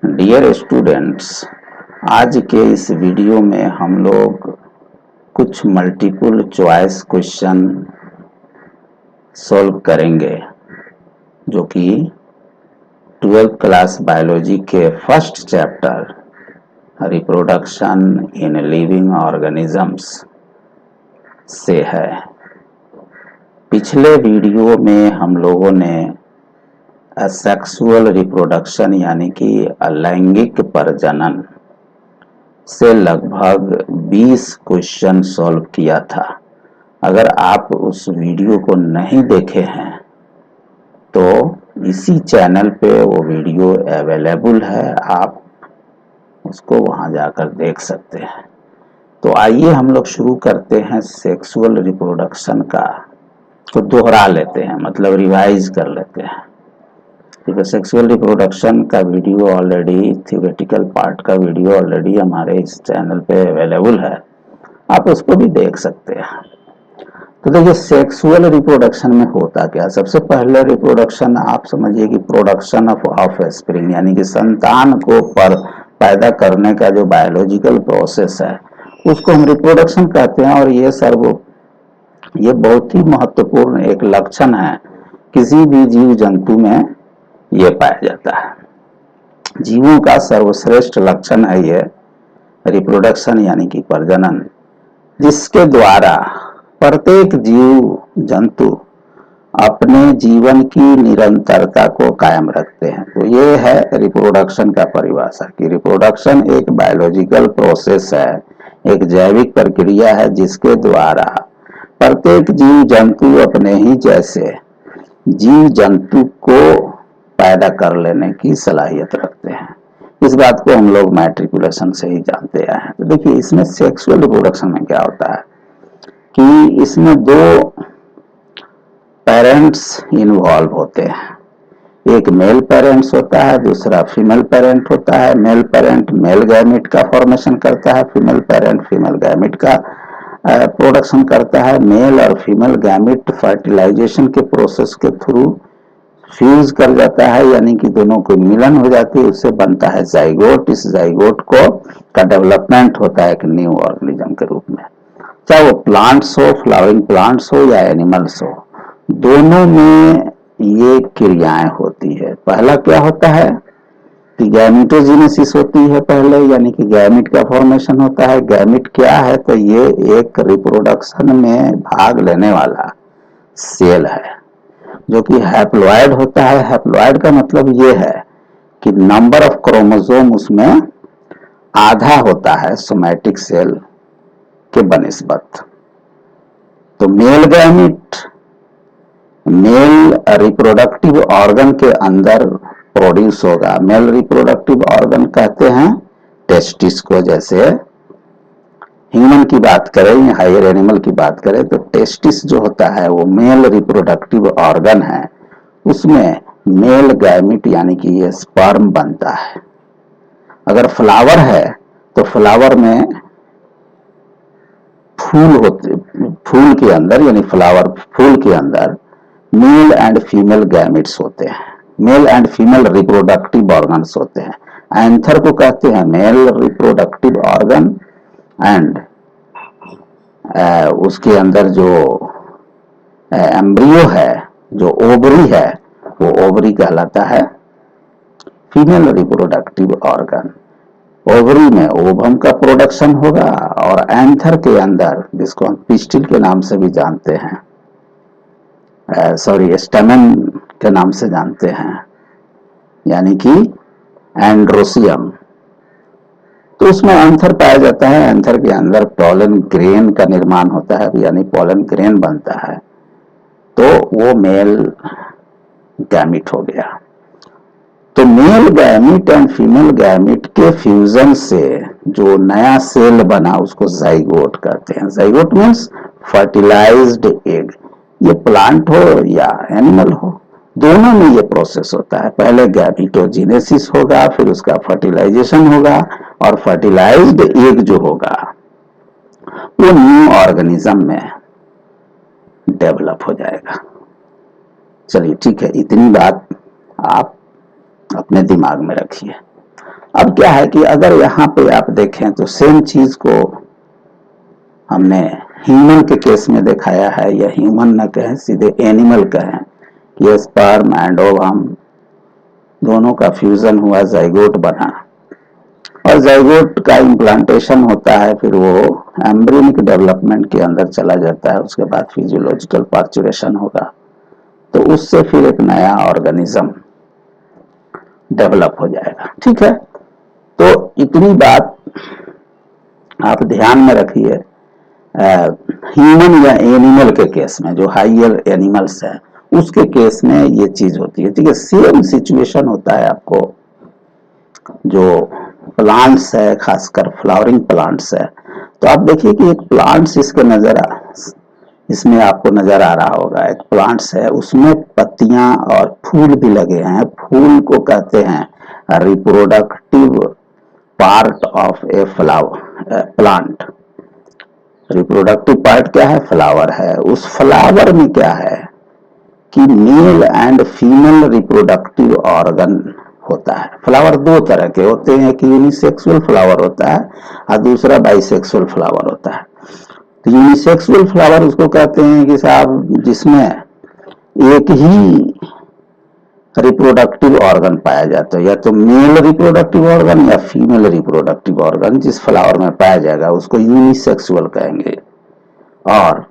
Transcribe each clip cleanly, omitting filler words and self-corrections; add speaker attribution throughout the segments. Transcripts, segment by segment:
Speaker 1: Dear students, आज के इस वीडियो में हम लोग कुछ मल्टीपल चॉइस क्वेश्चन सॉल्व करेंगे जो कि 12th क्लास बायोलॉजी के first chapter reproduction in living organisms से है। पिछले वीडियो में हम लोगों ने सेक्सुअल रिप्रोडक्शन यानी कि अलैंगिक प्रजनन से लगभग 20 क्वेश्चन सॉल्व किया था। अगर आप उस वीडियो को नहीं देखे हैं तो इसी चैनल पे वो वीडियो अवेलेबल है, आप उसको वहां जाकर देख सकते हैं। तो आइए हम लोग शुरू करते हैं सेक्सुअल रिप्रोडक्शन को दोहरा लेते हैं, मतलब रिवाइज कर लेते हैं। देखिए, सेक्सुअल रिप्रोडक्शन का वीडियो ऑलरेडी, थियोरेटिकल पार्ट का वीडियो ऑलरेडी हमारे इस चैनल पे अवेलेबल है, आप उसको भी देख सकते हैं। तो देखिए, सेक्सुअल रिप्रोडक्शन में होता क्या। सबसे पहले रिप्रोडक्शन आप समझिए कि प्रोडक्शन ऑफ ऑफस्प्रिंग यानी कि संतान को पैदा करने का जो बायोलॉजिकल प्रोसेस है उसको हम रिप्रोडक्शन कहते हैं। और ये बहुत ही महत्वपूर्ण एक लक्षण है, किसी भी जीव जंतु में ये पाया जाता है। जीवों का सर्वश्रेष्ठ लक्षण है ये रिप्रोडक्शन यानी कि प्रजनन, जिसके द्वारा प्रत्येक जीव जंतु अपने जीवन की निरंतरता को कायम रखते हैं। तो ये है रिप्रोडक्शन का परिभाषा कि रिप्रोडक्शन एक बायोलॉजिकल प्रोसेस है, एक जैविक प्रक्रिया है जिसके द्वारा प्रत्येक जीव जंतु अपने ही जैसे जीव जंतु को पैदा कर लेने की सलाहियत रखते हैं। इस बात को हम लोग मैट्रिकुलेशन से ही जानते आए हैं। तो देखिए, इसमें सेक्सुअल रिप्रोडक्शन में क्या होता है कि इसमें दो पेरेंट्स इन्वॉल्व होते हैं। एक मेल पेरेंट्स होता है, दूसरा फीमेल पेरेंट होता है। मेल पेरेंट मेल गैमिट का फॉर्मेशन करता है, फीमेल पेरेंट फीमेल गैमिट का प्रोडक्शन करता है। मेल और फीमेल गैमिट फर्टिलाइजेशन के प्रोसेस के थ्रू फ्यूज कर जाता है, यानी कि दोनों को मिलन हो जाती है, उससे बनता है जाइगोट। इस जाइगोट का डेवलपमेंट होता है एक न्यू ऑर्गेनिज्म के रूप में, चाहे वो प्लांट्स हो, फ्लावरिंग प्लांट्स हो या एनिमल्स हो, दोनों में ये क्रियाएं होती है। पहला क्या होता है कि गैमिटोजेनेसिस होती है पहले, यानी कि गैमिट का फॉर्मेशन होता है। गैमिट क्या है, तो ये एक रिप्रोडक्शन में भाग लेने वाला सेल है जो कि हैप्लॉइड होता है। हैप्लॉइड का मतलब ये है कि नंबर ऑफ क्रोमोसोम उसमें आधा होता है सोमैटिक सेल के बनिस्बत। तो male gamete male reproductive organ के अंदर प्रोड्यूस होगा। मेल रिप्रोडक्टिव ऑर्गन कहते हैं टेस्टिस को। जैसे ह्यूमन की बात करें या हायर एनिमल की बात करें तो टेस्टिस जो होता है वो मेल रिप्रोडक्टिव ऑर्गन है, उसमें मेल गैमिट यानी कि ये स्पर्म बनता है। अगर फ्लावर है तो फ्लावर में फूल के अंदर यानी फ्लावर फूल के अंदर मेल एंड फीमेल गैमिट्स होते हैं, male and female reproductive organs होते हैं। एंथर को कहते हैं मेल रिप्रोडक्टिव ऑर्गन एंड उसके अंदर जो एम्ब्रियो है, जो ओवरी है, वो ओवरी कहलाता है फीमेल रिप्रोडक्टिव ऑर्गन। ओवरी में ओवम का प्रोडक्शन होगा और एंथर के अंदर, जिसको हम पिस्टिल के नाम से भी जानते हैं, स्टेमन के नाम से जानते हैं, यानी कि एंड्रोसियम, तो उसमें एंथर पाया जाता है। एंथर के अंदर पॉलन ग्रेन का निर्माण होता है, यानी पॉलन ग्रेन बनता है, तो वो मेल गैमिट हो गया। तो male gamete and female gamete के फ्यूजन से जो नया सेल बना उसको जाइगोट कहते हैं। Zygote means fertilised egg. ये प्लांट हो या एनिमल हो, दोनों में ये प्रोसेस होता है। पहले गैमिटोजेनेसिस होगा, फिर उसका फर्टिलाइजेशन होगा, और फर्टिलाइज्ड एग जो होगा वो न्यू ऑर्गेनिज्म में डेवलप हो जाएगा। चलिए ठीक है, इतनी बात आप अपने दिमाग में रखिए। अब क्या है कि अगर यहाँ पे आप देखें तो सेम चीज को हमने ह्यूमन के केस में दिखाया है, या ह्यूमन न कहें सीधे एनिमल कहें, कि स्पर्म एंड ओवम दोनों का फ्यूजन हुआ, जाइगोट बना, और जाइगोट का इम्प्लांटेशन होता है, फिर वो एम्ब्रियोनिक डेवलपमेंट के अंदर चला जाता है, उसके बाद फिजियोलॉजिकल पार्चुरेशन होगा, तो उससे फिर एक नया ऑर्गेनिज्म डेवलप हो जाएगा। ठीक है, तो इतनी बात आप ध्यान में रखिए। ह्यूमन या एनिमल के केस में, जो हाइयर एनिमल्स है उसके केस में ये चीज होती है। ठीक है, सेम सिचुएशन होता है आपको जो प्लांट्स है, खासकर फ्लावरिंग प्लांट्स है। तो आप देखिए कि एक प्लांट्स इसमें आपको नजर आ रहा होगा, एक प्लांट्स है, उसमें पत्तियां और फूल भी लगे हैं। फूल को कहते हैं reproductive part of a flower plant. Reproductive part क्या है? फ्लावर है। उस फ्लावर में क्या है कि mail and female reproductive organ होता है। फ्लावर दो तरह के होते हैं, एक यूनिसेक्सुअल फ्लावर होता है और दूसरा बाइसेक्सुअल फ्लावर होता है। तो यूनिसेक्सुअल फ्लावर उसको कहते हैं कि साहब जिसमें एक ही रिप्रोडक्टिव ऑर्गन पाया जाता है, या तो मेल रिप्रोडक्टिव ऑर्गन या फीमेल रिप्रोडक्टिव ऑर्गन जिस फ्लावर में पाया जाएगा उसको यूनिसेक्सुअल कहेंगे। और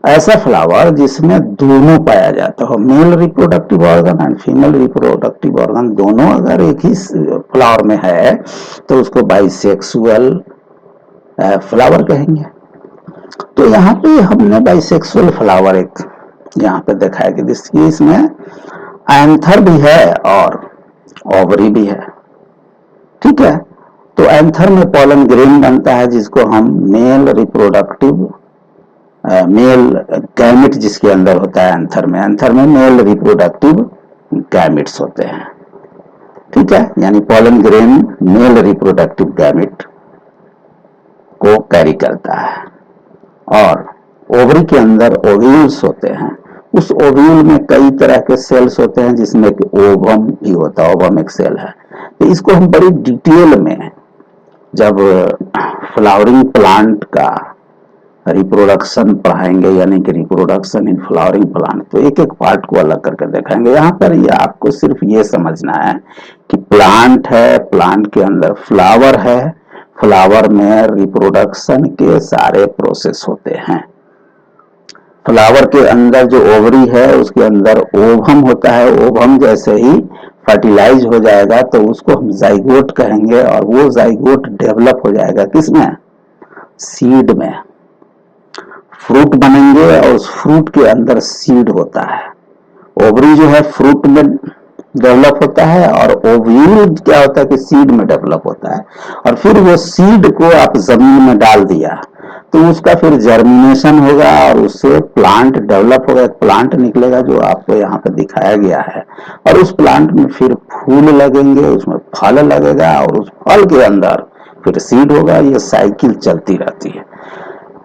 Speaker 1: ऐसा फ्लावर जिसमें दोनों पाया जाता हो, male reproductive organ and female reproductive organ दोनों अगर एक ही फ्लावर में है तो उसको बाइसेक्सुअल फ्लावर कहेंगे। तो यहाँ पे हमने बाइसेक्सुअल फ्लावर एक यहाँ पे देखा है कि इसमें एंथर भी है और ओवरी भी है। ठीक है, तो एंथर में पॉलन ग्रेन बनता है जिसको हम मेल रिप्रोडक्टिव मेल गैमिट जिसके अंदर होता है एंथर में मेल रिप्रोडक्टिव गैमिट्स होते हैं। ठीक है, यानी pollen grain male reproductive gamete को कैरी करता है। और ओवरी के अंदर ओव्यूल्स होते हैं। उस ओव्यूल में कई तरह के सेल्स होते हैं जिसमें कि ओवम भी होता है, ओवम एक सेल है। तो इसको हम बड़ी डिटेल में जब फ्लावरिंग प्लांट का रिप्रोडक्शन पढ़ाएंगे, यानी कि रिप्रोडक्शन इन फ्लावरिंग प्लांट, तो एक एक पार्ट को अलग करके देखेंगे। यहाँ पर ये आपको सिर्फ ये समझना है कि प्लांट है, प्लांट के अंदर फ्लावर है, फ्लावर में रिप्रोडक्शन के सारे प्रोसेस होते हैं। फ्लावर के अंदर जो ओवरी है उसके अंदर ओवम होता है। ओवम जैसे ही फर्टिलाइज हो जाएगा तो उसको हम जाइगोट कहेंगे, और वो जाइगोट डेवलप हो जाएगा किसमें? सीड में। फ्रूट बनेंगे और उस फ्रूट के अंदर सीड होता है। ओवरी जो है फ्रूट में डेवलप होता है, और ओव्यूल क्या होता है कि सीड में डेवलप होता है। और फिर वो सीड को आप जमीन में डाल दिया तो उसका फिर जर्मिनेशन होगा और उससे प्लांट डेवलप होगा, एक प्लांट निकलेगा जो आपको यहाँ पे दिखाया गया है। और उस प्लांट में फिर फूल लगेंगे, उसमें फल लगेगा, और उस फल के अंदर फिर सीड होगा। ये साइकिल चलती रहती है।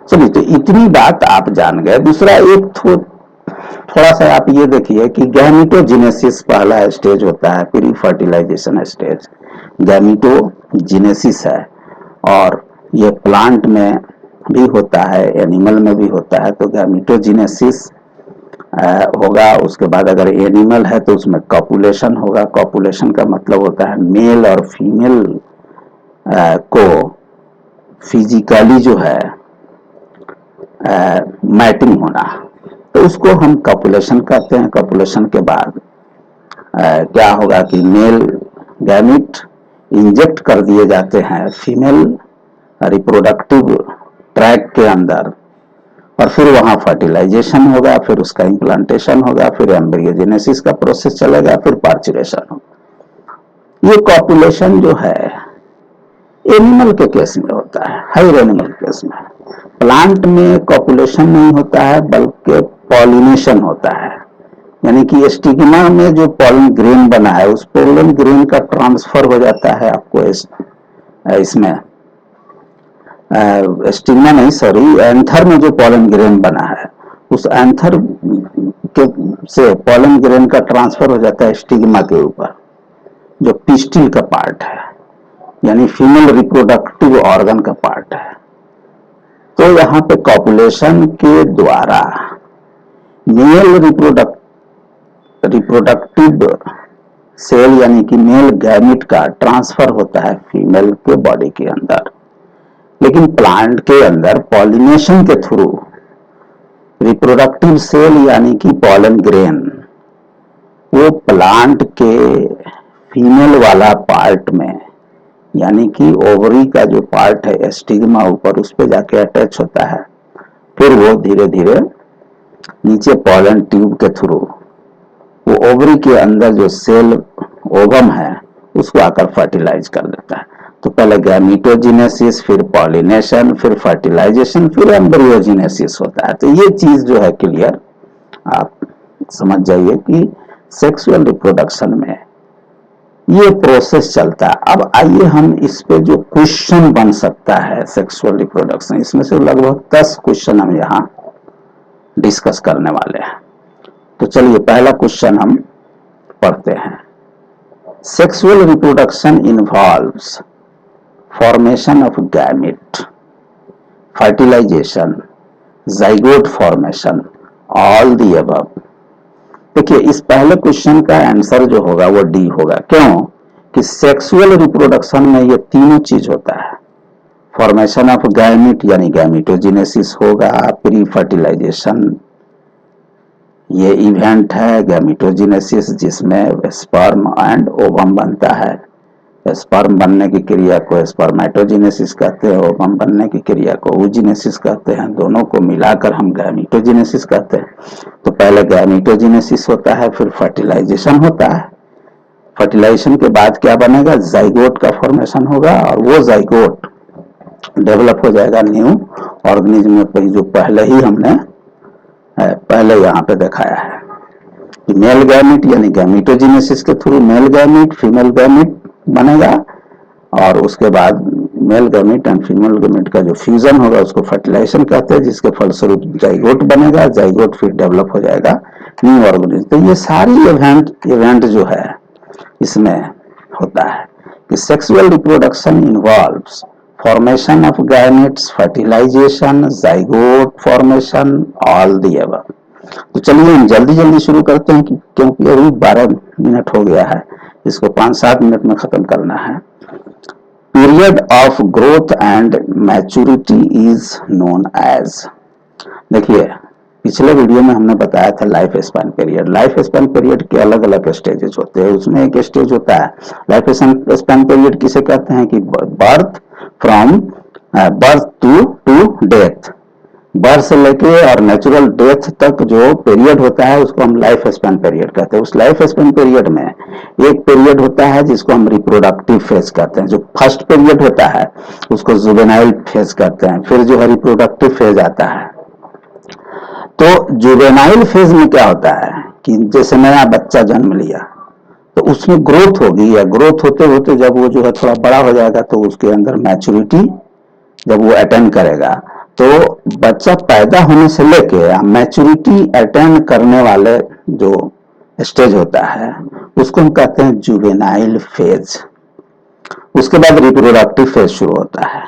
Speaker 1: चलिए, तो इतनी बात आप जान गए। दूसरा एक थोड़ा सा आप ये देखिए कि गैमेटोजेनेसिस पहला स्टेज होता है, प्री फर्टिलाइजेशन स्टेज गैमेटोजेनेसिस है। और ये प्लांट में भी होता है, एनिमल में भी होता है। तो गैमेटोजेनेसिस होगा। उसके बाद अगर एनिमल है तो उसमें कॉपुलेशन होगा। कॉपुलेशन का मतलब होता है मेल और फीमेल को फिजिकली जो है मैटिंग होना, तो उसको हम कॉपुलेशन कहते हैं। कॉपुलेशन के बाद क्या होगा कि मेल गैमिट इंजेक्ट कर दिए जाते हैं फीमेल रिप्रोडक्टिव ट्रैक के अंदर, और फिर वहां फर्टिलाइजेशन होगा, फिर उसका इम्प्लांटेशन होगा, फिर एम्ब्रियोजेनेसिस का प्रोसेस चलेगा, फिर पार्चुरेशन होगा। ये कॉपुलेशन जो है एनिमल के केस में होता है, हायर एनिमल के केस में। प्लांट में कॉपुलेशन नहीं होता है बल्कि पॉलिनेशन होता है। यानी कि स्टिग्मा में जो पॉलन ग्रेन बना है उस पॉलन ग्रेन का ट्रांसफर हो जाता है आपको इसमें स्टिग्मा नहीं, सॉरी, एंथर में जो पॉलन ग्रेन बना है उस एंथर के से पॉलन ग्रेन का ट्रांसफर हो जाता है स्टिग्मा के ऊपर, जो पिस्टिल का पार्ट है। यानी फीमेल रिप्रोडक्टिव ऑर्गन का पार्ट है। तो यहाँ पे कॉपुलेशन के द्वारा मेल रिप्रोडक्टिव सेल यानी कि मेल गैमिट का ट्रांसफर होता है फीमेल के बॉडी के अंदर। लेकिन प्लांट के अंदर पॉलिनेशन के थ्रू रिप्रोडक्टिव सेल यानी कि पॉलन ग्रेन वो प्लांट के फीमेल वाला पार्ट में यानी कि ओवरी का जो पार्ट है स्टिग्मा ऊपर उस पर जाके अटैच होता है। फिर वो धीरे धीरे नीचे पॉलन ट्यूब के थ्रू वो ओवरी के अंदर जो सेल ओवम है उसको आकर फर्टिलाइज कर देता है। तो पहले गैमीटोजेनेसिस, फिर पॉलिनेशन, फिर फर्टिलाइजेशन, फिर एम्ब्रियोजेनेसिस होता है। तो ये चीज जो है क्लियर आप समझ जाइए कि सेक्सुअल रिप्रोडक्शन में ये प्रोसेस चलता है। अब आइए हम इस पे जो क्वेश्चन बन सकता है सेक्सुअल रिप्रोडक्शन, इसमें से लगभग 10 क्वेश्चन हम यहाँ डिस्कस करने वाले हैं। तो चलिए पहला क्वेश्चन हम पढ़ते हैं। Sexual reproduction involves formation of gamete, fertilization, zygote formation, all the above. देखिए इस पहले क्वेश्चन का आंसर जो होगा वो डी होगा। क्यों कि सेक्सुअल रिप्रोडक्शन में ये तीनों चीज होता है। फॉर्मेशन ऑफ गैमेट यानी गैमेटोजेनेसिस होगा, प्री फर्टिलाइजेशन ये इवेंट है, गैमेटोजेनेसिस जिसमें स्पर्म एंड ओवम बनता है। स्पर्म बनने की क्रिया को स्पर्मेटोजेनेसिस कहते हैं, ओवम बनने की क्रिया को oogenesis कहते हैं। दोनों को मिलाकर हम गैमेटोजेनेसिस कहते हैं। तो पहले गैमेटोजेनेसिस होता है, फिर फर्टिलाइजेशन होता है। फर्टिलाइजेशन के बाद क्या बनेगा, जाइगोट का फॉर्मेशन होगा और वो जाइगोट डेवलप हो जाएगा न्यू ऑर्गेनिज्म में, जो पहले ही हमने पहले यहाँ पे दिखाया है कि मेल गैमेट यानी गैमेटोजेनेसिस के through male gamete female gamete बनेगा और उसके बाद male gamete and female gamete का जो फ्यूजन होगा उसको फर्टिलाइजेशन कहते हैं, जिसके फलस्वरूप जाइगोट बनेगा। जाइगोट फिर डेवलप हो जाएगा न्यू ऑर्गेनिज्म। तो ये सारी इवेंट जो है इसमें होता है कि sexual reproduction involves formation of gametes, fertilization, zygote formation, all the above. तो चलिए हम जल्दी जल्दी शुरू करते हैं क्योंकि अभी 12 मिनट हो गया है, इसको 5-7 मिनट में खत्म करना है। Period of growth and maturity is known as. देखिए पिछले वीडियो में हमने बताया था life span period. Life span period के अलग अलग स्टेजेस होते हैं। उसमें एक स्टेज होता है लाइफ स्पैन पीरियड किसे कहते हैं कि birth from birth to death, birth से लेके और नेचुरल डेथ तक जो पीरियड होता है उसको हम लाइफ स्पैन पीरियड कहते हैं। उस लाइफ स्पैन पीरियड में एक पीरियड होता है जिसको हम रिप्रोडक्टिव फेज कहते हैं। जो फर्स्ट पीरियड होता है उसको जुवेनाइल फेज कहते हैं। फिर जो है रिप्रोडक्टिव फेज आता है। तो जुवेनाइल फेज में क्या होता है कि जैसे नया बच्चा जन्म लिया तो उसमें ग्रोथ होगी, या ग्रोथ होते होते जब वो जो है थोड़ा बड़ा हो जाएगा तो उसके अंदर मैच्योरिटी जब वो अटेंड करेगा तो बच्चा पैदा होने से लेके मैच्योरिटी अटेंड करने वाले जो स्टेज होता है उसको हम कहते हैं जुवेनाइल फेज। उसके बाद रिप्रोडक्टिव फेज शुरू होता है।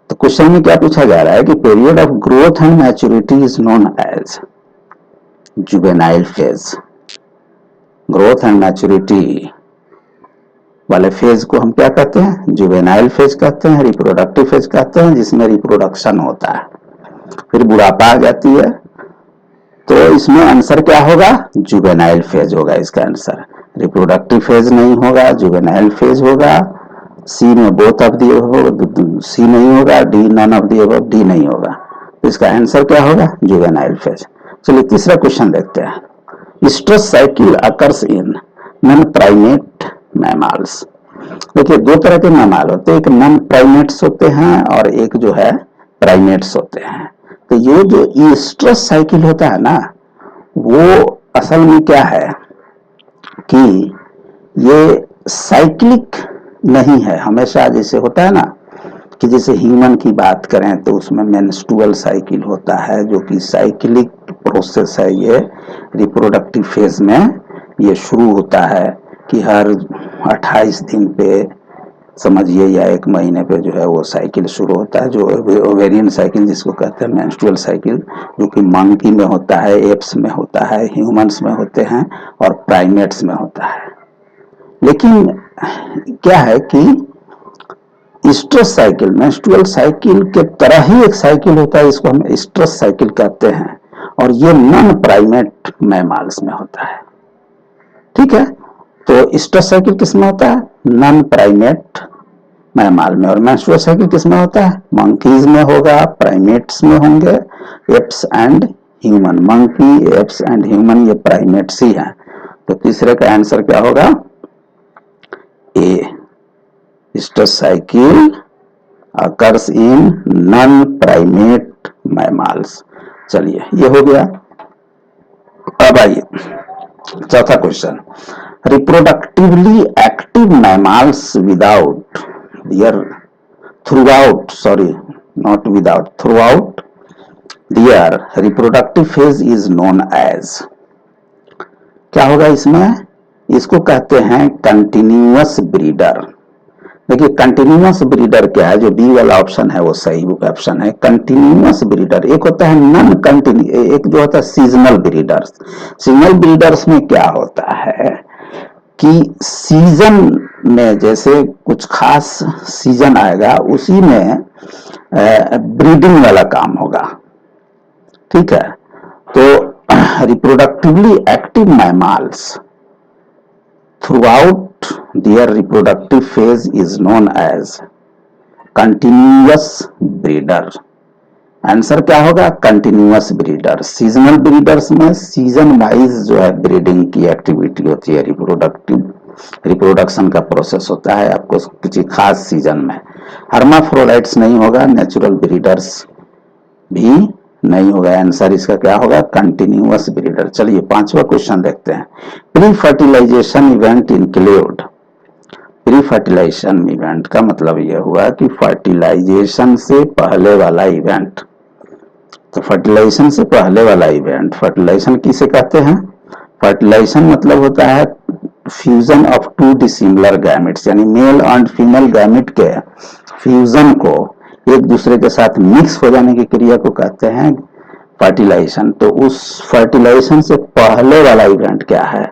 Speaker 1: तो क्वेश्चन में क्या पूछा जा रहा है कि period of growth and maturity is known as juvenile phase. Growth and maturity वाले फेज को हम क्या कहते हैं, जुवेनाइल फेज कहते हैं। रिप्रोडक्टिव फेज कहते हैं जिसमें रिप्रोडक्शन होता है। फिर बुढ़ापा आ जाती है तो इसमें आंसर क्या होगा, जुवेनाइल फेज होगा इसका आंसर। रिप्रोडक्टिव फेज नहीं होगा, जुवेनाइल फेज होगा। सी में बोथ ऑफ दी, सी नहीं होगा, D none of the above, D नहीं होगा। तो इसका आंसर क्या होगा, जुवेनाइल फेज। चलिए तीसरा क्वेश्चन देखते हैं। Stress cycle occurs in non primate mammals. देखिए दो तरह के मैमल होते हैं, एक नॉन प्राइमेट्स होते हैं और एक जो है प्राइमेट्स होते हैं। तो ये जो स्ट्रेस साइकिल होता है ना वो असल में क्या है कि ये साइक्लिक नहीं है हमेशा। जैसे होता है ना कि जैसे ह्यूमन की बात करें तो उसमें मेंस्ट्रुअल साइकिल होता है जो कि साइक्लिक प्रोसेस है। ये रिप्रोडक्टिव फेज में ये शुरू होता है कि हर 28 दिन पे समझिए, या 1 महीने पे जो है वो साइकिल शुरू होता है, जो ओवेरियन साइकिल जिसको कहते हैं, मेंस्ट्रुअल साइकिल, जो कि मंकी में होता है, एप्स में होता है, ह्यूमंस में होते हैं और प्राइमेट्स में होता है। लेकिन क्या है कि स्ट्रेस साइकिल मेंस्ट्रुअल साइकिल के तरह ही एक साइकिल होता है, इसको हम स्ट्रेस साइकिल कहते हैं, और ये नॉन प्राइमेट मैमल्स में होता है। ठीक है, तो स्ट्रेस साइकिल किस में होता है? नॉन प्राइमेट मैमल में। और मेंस्ट्रुअल साइकिल किस में होता है? मंकीज में होगा, प्राइमेट्स में होंगे, apes and human. Monkey, apes and human ये प्राइमेट्स ही हैं। तो तीसरे का आंसर क्या होगा? A, oestrous cycle occurs in non-primate mammals। चलिए, ये हो गया। अब आइए चौथा question. Reproductively active mammals without their throughout their reproductive phase is known as. क्या होगा इसमें? इसको कहते हैं कंटिन्यूअस ब्रीडर। देखिए, कंटिन्यूअस ब्रीडर क्या है? जो बी वाला ऑप्शन है वो सही ऑप्शन है। कंटिन्यूअस ब्रीडर एक होता है नॉन कंटिन्यू, एक जो होता है सीजनल ब्रीडर्स। सीजनल ब्रीडर्स में क्या होता है कि सीजन में, जैसे कुछ खास सीजन आएगा उसी में ब्रीडिंग वाला काम होगा। ठीक है, तो reproductively active mammals throughout their reproductive phase is known as continuous breeder। Answer क्या होगा? Continuous breeder. सीजनल ब्रीडर्स में सीजन वाइज जो है ब्रीडिंग की एक्टिविटी होती है, रिप्रोडक्शन का प्रोसेस होता है आपको किसी खास सीजन में। हर्माफ्रोडाइट्स नहीं होगा, नेचुरल ब्रीडर्स भी नहीं होगा। आंसर इसका क्या होगा? Continuous breeder. चलिए, पांचवा क्वेश्चन देखते हैं। Pre fertilization event include. Pre fertilization event का मतलब यह हुआ कि फर्टिलाइजेशन से पहले वाला इवेंट। तो फर्टिलाइजेशन से पहले वाला इवेंट, फर्टिलाइजेशन किसे कहते हैं? फर्टिलाइजेशन मतलब होता है fusion of to dissimilar gametes, यानी मेल एंड फीमेल गैमेट के फ्यूजन को एक दूसरे के साथ मिक्स हो जाने की क्रिया को कहते हैं फर्टिलाइजेशन। तो उस फर्टिलाइजेशन से पहले वाला इवेंट क्या है?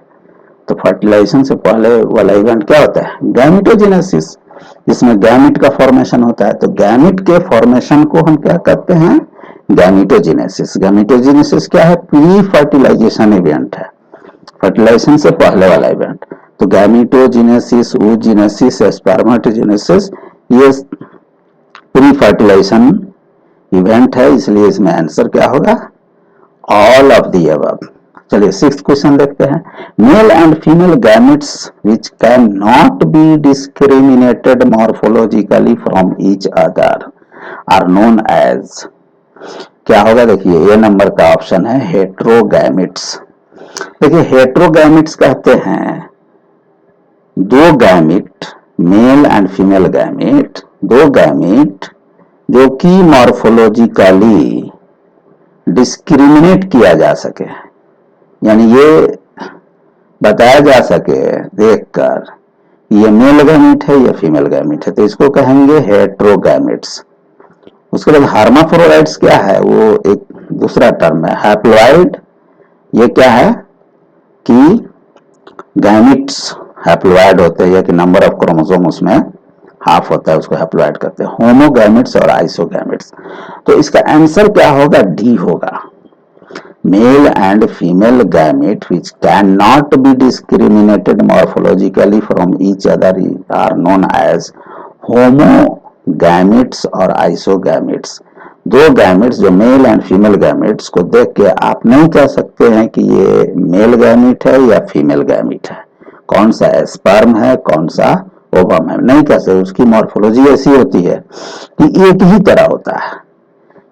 Speaker 1: तो फर्टिलाइजेशन से पहले वाला इवेंट क्या होता है? गैमेटोजेनेसिस, जिसमें गैमेट का फॉर्मेशन होता है। तो गैमेट के फॉर्मेशन को हम क्या कहते हैं? गैमेटोजेनेसिस। गैमेटोजेनेसिस क्या है? प्री फर्टिलाइजेशन इवेंट है, फर्टिलाइजेशन से पहले वाला इवेंट। तो गैमेटोजेनेसिस, oogenesis, स्पर्मेटोजेनेसिस ये प्री फर्टिलाइजेशन इवेंट है, इसलिए इसमें आंसर क्या होगा? All of the above. चलिए, सिक्स्थ क्वेश्चन देखते हैं। Male and female gametes which can not be discriminated morphologically from each other are known as. क्या होगा? देखिए, ये नंबर का ऑप्शन है हेट्रोगैमेट्स। देखिए, हेट्रोगैमेट्स कहते हैं दो gamete, mail and female gamete, दो गैमेट जो कि मॉर्फोलॉजिकली डिस्क्रिमिनेट किया जा सके, यानी ये बताया जा सके देखकर ये मेल गैमेट है या फीमेल गैमेट है, तो इसको कहेंगे हेट्रोगैमेट्स। उसके बाद हर्माफ्रोडाइट्स क्या है? वो एक दूसरा टर्म है। हैप्लॉइड ये क्या है कि गैमेट्स हैप्लॉइड होते हैं, या कि नंबर ऑफ क्रोमोसोम उसमें हाफ होता है, उसको हैप्लॉइड कहते हैं। होमोगैमेट्स और आइसोगैमेट्स। तो इसका आंसर क्या होगा? डी होगा। Mail and female gamete which cannot be discriminated morphologically from each other are known as homogametes और isogametes। दो गैमेट्स जो मेल एंड फीमेल गैमेट्स को देख के आप नहीं कह सकते हैं कि ये मेल गैमेट है या फीमेल गैमेट है, कौन सा स्पर्म है कौन सा ओवम है, नहीं कह सकते। उसकी मॉर्फोलॉजी ऐसी होती है कि एक ही तरह होता है,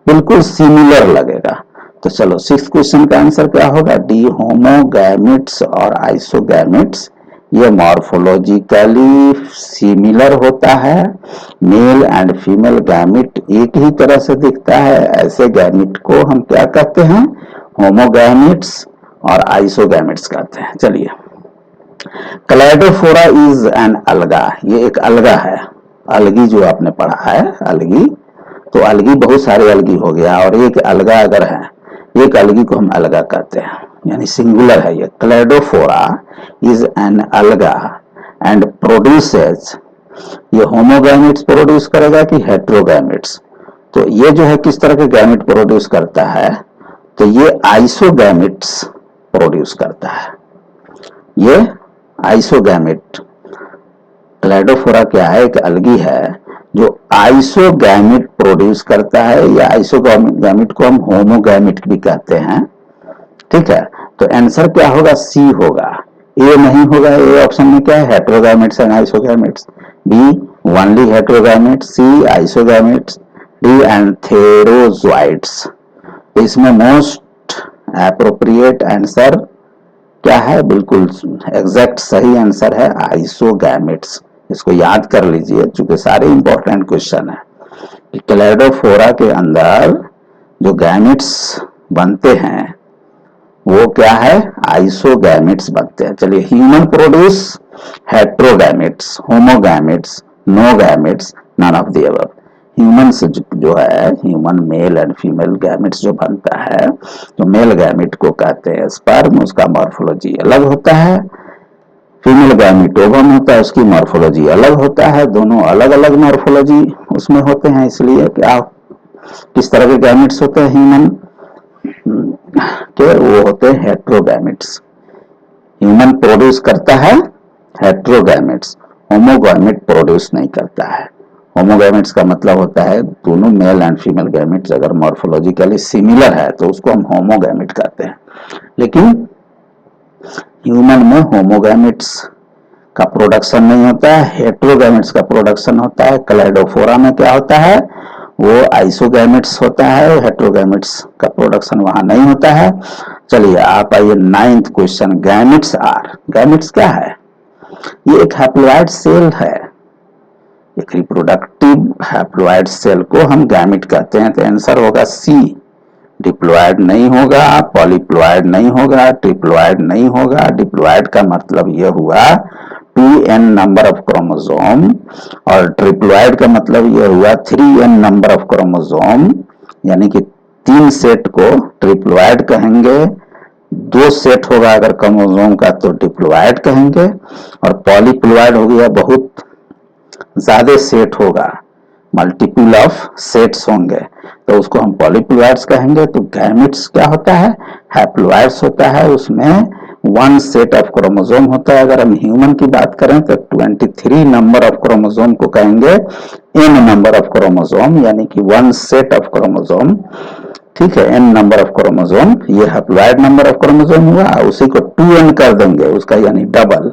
Speaker 1: बिल्कुल सिमिलर लगेगा। तो चलो, सिक्स्थ क्वेश्चन का आंसर क्या होगा? डी, होमोगैमेट्स और आइसोगैमेट्स ये मॉर्फोलॉजिकली सिमिलर होता है। मेल एंड फीमेल गैमेट एक ही तरह से दिखता है, ऐसे गैमेट को हम क्या कहते हैं? होमोगैमेट्स और आइसोगैमेट्स कहते हैं। चलिए, क्लैडोफोरा इज एन अलगा, ये एक अलगा है। अलगी जो आपने पढ़ा है अलगी, तो अलगी बहुत सारे अलगी हो गया और एक अलगा अगर है, एक अलगी को हम अलगा कहते हैं, यानी सिंगुलर है ये। क्लेडोफोरा इज एन अलगा एंड प्रोड्यूसेस, ये होमोगैमेट्स प्रोड्यूस करेगा कि हेट्रोगैमेट्स? तो ये जो है किस तरह के गैमेट प्रोड्यूस करता है, तो ये आइसोगैमेट्स प्रोड्यूस करता है, ये आइसोगैमेट। क्लेडोफोरा क्या है, एक अलगी है जो आइसोगैमेट प्रोड्यूस करता है, या आइसोगैमेट को हम होमोगैमेट भी कहते हैं, ठीक है। तो आंसर क्या होगा, सी होगा, ए नहीं होगा। ए ऑप्शन में क्या है, heterogametes and isogametes, B only heterogametes, C isogametes, D antherozoids. तो इसमें मोस्ट एप्रोप्रिएट आंसर क्या है, बिल्कुल एग्जैक्ट सही आंसर है आइसोगैमेट्स। इसको याद कर लीजिए क्योंकि सारे इंपॉर्टेंट क्वेश्चन है कि क्लेडोफोरा के अंदर जो गैमेट्स बनते हैं वो क्या है, आइसोगैमेट्स बनते हैं। चलिए, human produce heterogametes, homogametes, no gametes, none of the above. Human से जो है, human male and female gametes जो बनता है, तो मेल गैमेट को कहते हैं स्पर्म, उसका मॉर्फोलॉजी अलग होता है। फीमेल गैमेट ओवम होता है, उसकी मॉर्फोलॉजी अलग होता है। दोनों अलग अलग मॉर्फोलॉजी उसमें होते हैं, इसलिए क्या किस तरह के गैमेट्स होते हैं ह्यूमन के, वो होते हैं हेट्रोगैमेट्स। ह्यूमन प्रोड्यूस करता है हेट्रोगैमेट्स, होमोगैमेट प्रोड्यूस नहीं करता है। होमोगैमेट्स का मतलब होता है दोनों मेल एंड फीमेल गैमेट्स अगर मॉर्फोलॉजिकली सिमिलर है तो उसको हम होमोगैमेट कहते हैं। लेकिन ह्यूमन में होमोगैमेट्स का प्रोडक्शन नहीं होता है, हेट्रोगैमेट्स का प्रोडक्शन होता है। क्लेडोफोरा में क्या होता है, वो आइसोगैमेट्स होता है, हेट्रोगैमेट्स का प्रोडक्शन वहां नहीं होता है। चलिए आप आइए 9th question. Gametes are, gametes क्या है, ये एक हैप्लॉइड सेल है, एक रिप्रोडक्टिव हैप्लॉइड सेल को हम गैमेट कहते हैं। तो आंसर होगा सी। डिप्लॉयड नहीं होगा, पॉलीप्लॉयड नहीं होगा, ट्रिप्लॉयड नहीं होगा। डिप्लॉयड का मतलब यह हुआ 2n नंबर ऑफ क्रोमोसोम, और ट्रिप्लॉयड का मतलब यह हुआ 3n नंबर ऑफ क्रोमोसोम, यानी कि 3 सेट को ट्रिप्लॉयड कहेंगे। 2 सेट होगा अगर क्रोमोसोम का तो डिप्लॉयड कहेंगे, और पॉलीप्लॉयड हो गया बहुत ज्यादा सेट होगा, मल्टीपल ऑफ सेट्स होंगे, तो उसको हम पॉलीप्लॉयड्स कहेंगे। तो गैमेट्स क्या होता है, हैप्लॉइड्स होता है, उसमें 1 सेट ऑफ क्रोमोसोम होता है। अगर हम ह्यूमन की बात करें तो 23 नंबर ऑफ क्रोमोसोम को कहेंगे n नंबर ऑफ क्रोमोसोम, यानी कि 1 सेट ऑफ क्रोमोसोम, ठीक है, n नंबर ऑफ क्रोमोसोम, ये हैप्लॉइड नंबर ऑफ क्रोमोसोम हुआ। उसी को 2n कर देंगे उसका यानी डबल,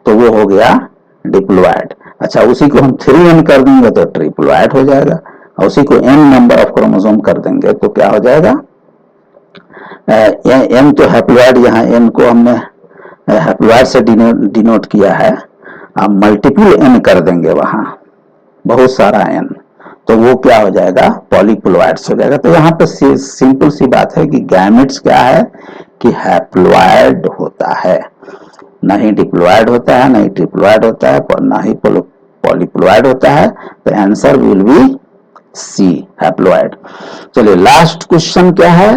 Speaker 1: तो वो हो गया डिप्लॉयड। अच्छा, उसी को हम 3n कर देंगे तो ट्रिप्लॉयड हो जाएगा, और उसी को n नंबर ऑफ क्रोमोसोम कर देंगे तो क्या हो जाएगा, n तो हैप्लॉइड, यहाँ n को हमने हैप्लॉइड से डिनोट किया है, अब मल्टीपल n कर देंगे वहां, बहुत सारा n, तो वो क्या हो जाएगा, पॉलीप्लॉयड्स हो जाएगा। तो यहाँ पे सिंपल सी बात है कि गैमेट्स क्या है कि हैप्लॉइड होता है, ना ही डिप्लॉयड होता है, ना ही ट्रिप्लॉयड होता है, ना ही पॉलीप्लॉयड होता है। तो answer will be C, haploid. चलिए लास्ट क्वेश्चन क्या है,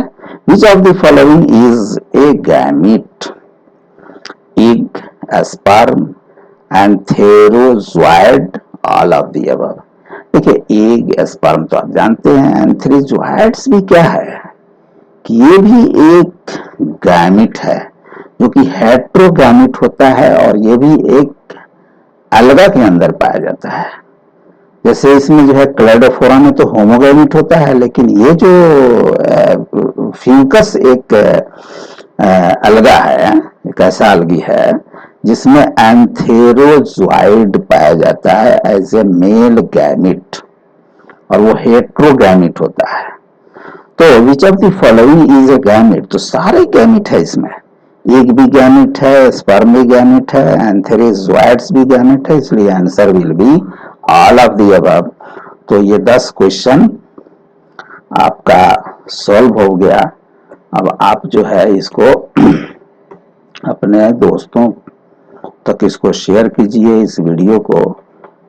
Speaker 1: which of the following is a gamete, egg, sperm, antherozoid, all of the above. देखिए एग स्पर्म तो आप जानते हैं, एंथेरोजोइड्स भी क्या है कि ये भी एक गैमेट है जो कि हेट्रोगैमेट होता है, और ये भी एक अलगा के अंदर पाया जाता है। जैसे इसमें जो है क्लेडोफोरा में तो होमोगैमेट होता है, लेकिन ये जो फ्यूकस एक अलगा है, एक ऐसा अलगी है जिसमें एंथेरोजोइड पाया जाता है एज ए मेल गैमेट, और वो हेट्रोगैमेट होता है। तो विच of the following is a gamete, तो सारे गैमेट है इसमें, एग भी गैमेट है, स्पर्म भी गैमेट है, एंथेरोजोइड्स भी गैमेट है, इसलिए answer will be all of the above. तो ये 10 क्वेश्चन आपका सॉल्व हो गया। अब आप जो है इसको अपने दोस्तों तक इसको शेयर कीजिए, इस वीडियो को,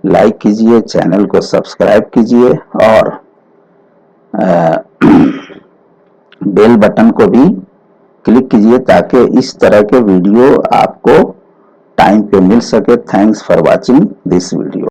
Speaker 1: लाइक कीजिए, चैनल को सब्सक्राइब कीजिए और बेल बटन को भी क्लिक कीजिए ताकि इस तरह के वीडियो आपको टाइम पे मिल सके। Thanks for watching this video.